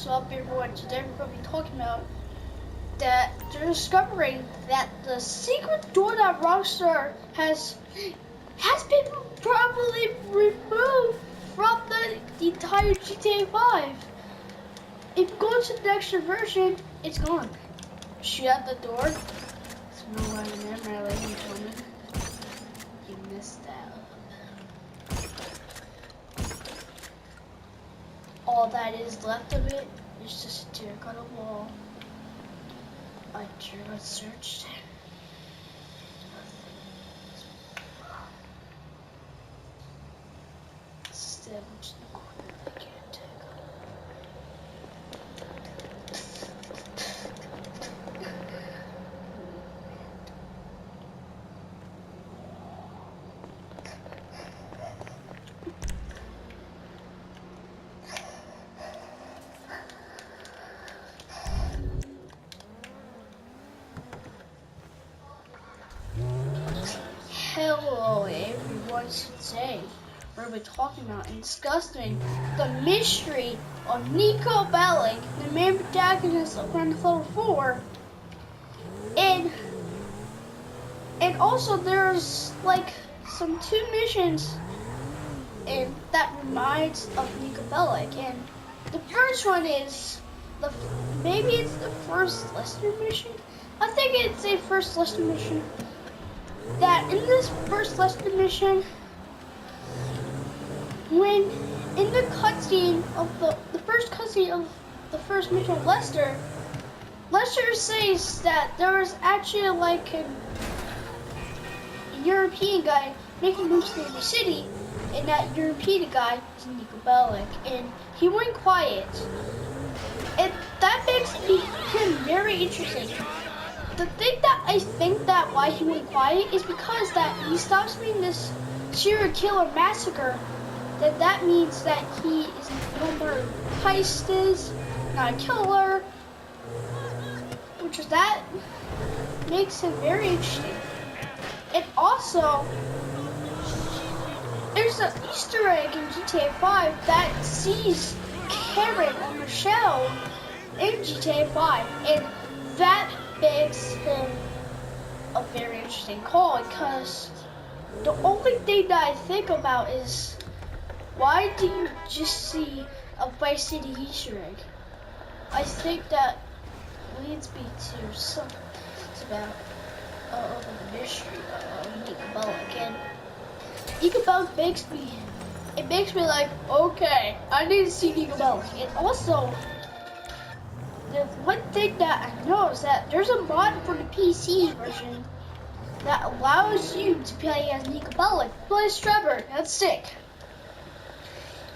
what's up, everyone? Today we're going to be talking about that they're discovering that the secret door that Rockstar has been properly removed from the entire GTA 5. If you go to the next version, it's gone. Shoot out the door. There's no one in there, my ladies and gentlemen. You missed out. All that is left of it is just a terracotta wall. I drew a searched. Stab into the corner I can't take. Hello everyone, today we're going to be talking about and discussing the mystery of Niko Bellic, the main protagonist of Grand Theft Auto 4, and also there's like some two missions and that reminds of Niko Bellic, and the first one is maybe it's the first Lester mission. I think it's a first Lester mission. That in this first Lester mission, when in the cutscene of the first cutscene of the first mission of Lester says that there was actually like a European guy making moves through the city, and that European guy is Niko Bellic, and he went quiet, and that makes him very interesting. The thing that I think that why he went quiet is because that he stops being this serial killer massacre. That means that he is no more heist is, not a killer, which is that makes him very interesting. And also, there's an Easter egg in GTA 5 that sees Karen or Michelle in GTA 5, and that makes him a very interesting call, because the only thing that I think about is why do you just see a Vice City Easter egg? I think that leads me to something about the mystery of Niko Bellic, and Niko Bellic makes me like, okay, I need to see Niko Bellic. And also, the one thing that I know is that there's a mod for the PC version that allows you to play as Niko Bellic, play as Trevor. That's sick.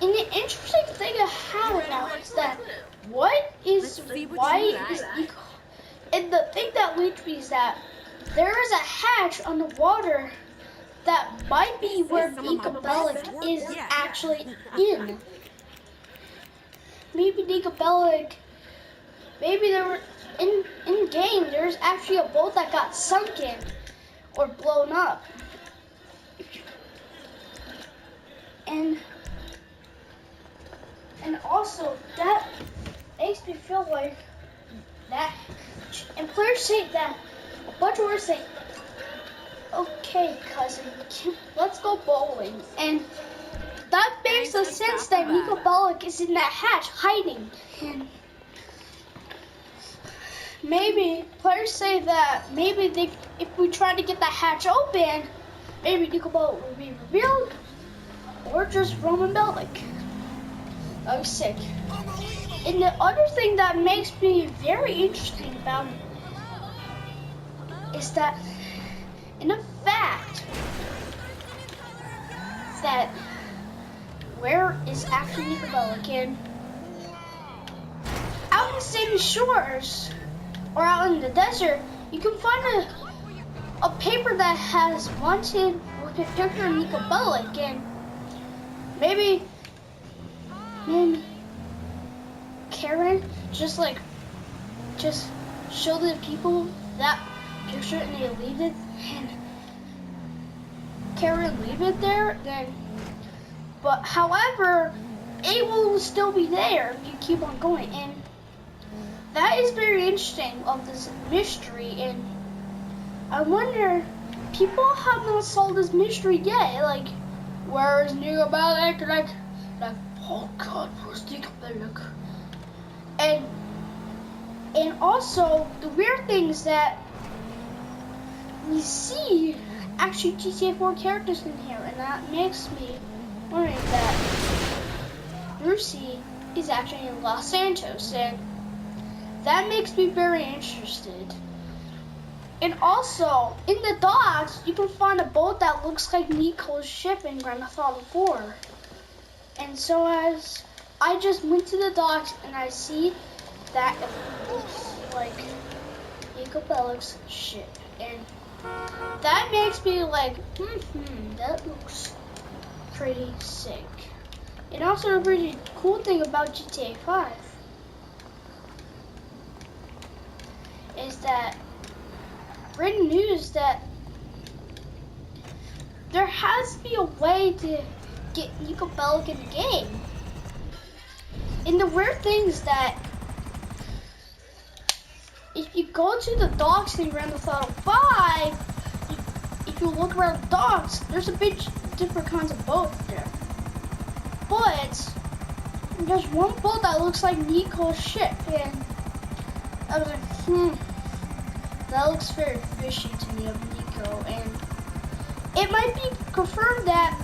And the interesting thing I have now is that why is Niko? And the thing that leads me is that there is a hatch on the water that might be where Niko Bellic is actually in. Maybe Niko Bellic. Maybe there were in game there's actually a boat that got sunken or blown up, and also that makes me feel like that. And players say that a bunch of words say, "Okay, cousin, let's go bowling," and that makes a sense that Niko Bellic is in that hatch hiding. And maybe players say that if we try to get that hatch open, maybe Niko Bellic will be revealed, or just Roman Bellic. That was sick. And the other thing that makes me very interesting about it is that, in the fact that where is actually Niko Bellic, and out in the same shores or out in the desert, you can find a paper that has wanted with a picture of Niko Bellic, and maybe Karen just show the people that picture and they leave it, and Karen leave it there, then but however it will still be there if you keep on going. And that is very interesting of this mystery, and I wonder, people have not solved this mystery yet. Like, where is niko bellic? Like, oh God, where's niko bellic? And also the weird thing is that we see actually GTA 4 characters in here, and that makes me wondering that Lucy is actually in Los Santos, and that makes me very interested. And also, in the docks, you can find a boat that looks like Niko's ship in Grand Theft Auto 4. And so as I just went to the docks and I see that it looks like niko bellic's ship. And that makes me like, that looks pretty sick. And also a pretty cool thing about GTA 5 is that written news that there has to be a way to get niko bellic in the game. And the weird thing is that if you go to the docks in Grand Theft Auto 5, if you look around the docks, there's a bit different kinds of boats there. But there's one boat that looks like Niko's ship, and I was like, that looks very fishy to me of Niko, and it might be confirmed that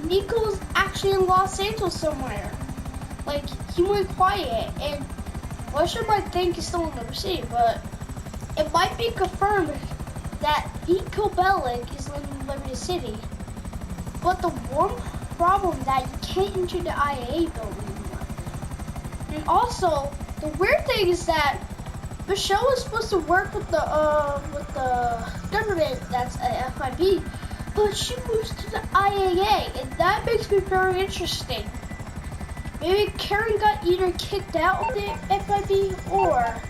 Niko's actually in Los Santos somewhere. Like, he went quiet, and Russia might think he's still in Liberty City, but it might be confirmed that niko bellic is living in Liberty City. But the one problem that you can't enter the IAA building anymore. And also, the weird thing is that Michelle was supposed to work with the government that's a FIB, but she moves to the IAA, and that makes me very interesting. Maybe Karen got either kicked out of the FIB or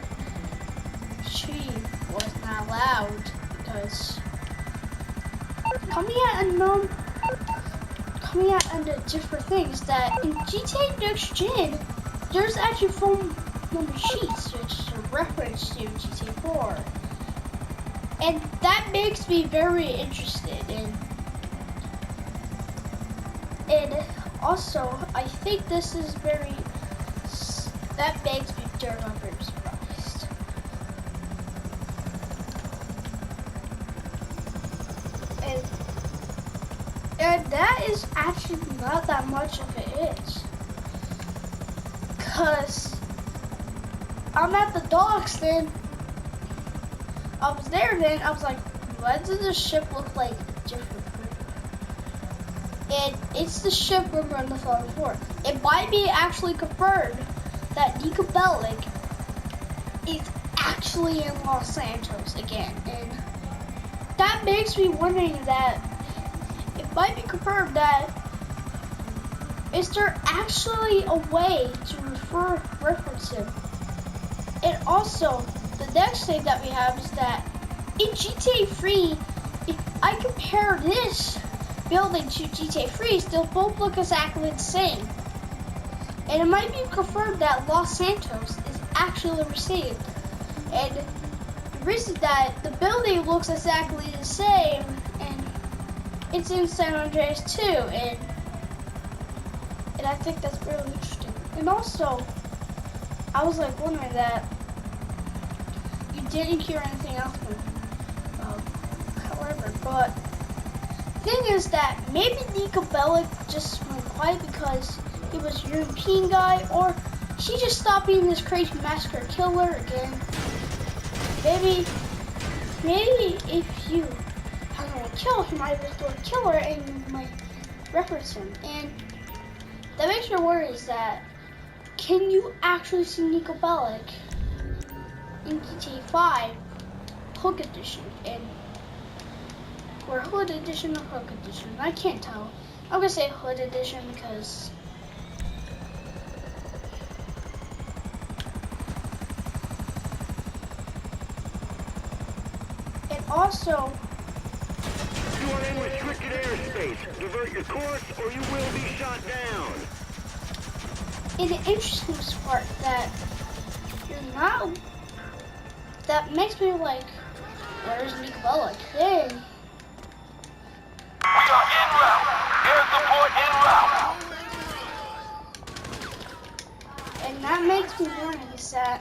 she was not allowed, because coming out under different things that in GTA Next Gen, there's actually phone number sheets which is a reference to GTA 4. And that makes me very interested in. And also, I think this is very, that makes me very surprised. And that is actually not that much of it is. Cause I'm at the docks then, I was there then, I was like, why does the ship look like different? And it's the ship we're on the phone for. It might be actually confirmed that niko bellic is actually in Los Santos again. And that makes me wondering that it might be confirmed that is there actually a way to reference him? And also, the next thing that we have is that in GTA 3, if I compare this building to GTA 3, still both look exactly the same. And it might be confirmed that Los Santos is actually received. And the reason that the building looks exactly the same, and it's in San Andreas too, and I think that's really interesting. And also, I was like wondering that you didn't hear anything else from however, but thing is that maybe niko bellic just went quiet because he was a European guy, or she just stopped being this crazy massacre killer again. Maybe if you have want to kill, he might have been a killer and you might reference him. And that makes me worry is that, can you actually see niko bellic in GTA 5 Hook Edition? And or Hood Edition or Hook Edition, I can't tell. I'm gonna say Hood Edition because and also you are in restricted airspace. Divert your course or you will be shot down. in the interesting part that you're not that makes me like, where's niko bellic? Hey. We are en route. Air support en route. And that makes me wondering is that,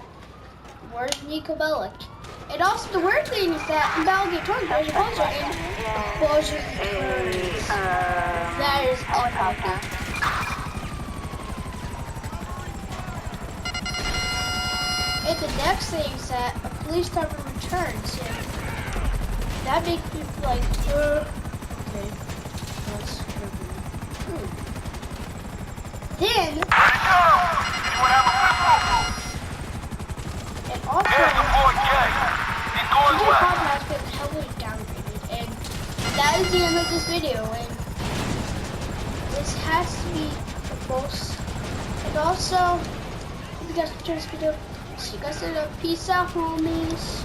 where's niko bellic? And also the weird thing is that in Belgium, there's a buzzer in buzzer currents. That is epic. And the next thing is that a police department returns, and that makes me like, okay, what's happening? Then, Ready to go. Anyone have a whistle? and also, Air support K. He's going DJ west. Pop has been heavily downgraded, and that is the end of this video, and this has to be the most, and also, if you guys enjoyed this video, see you guys later. Peace out, homies.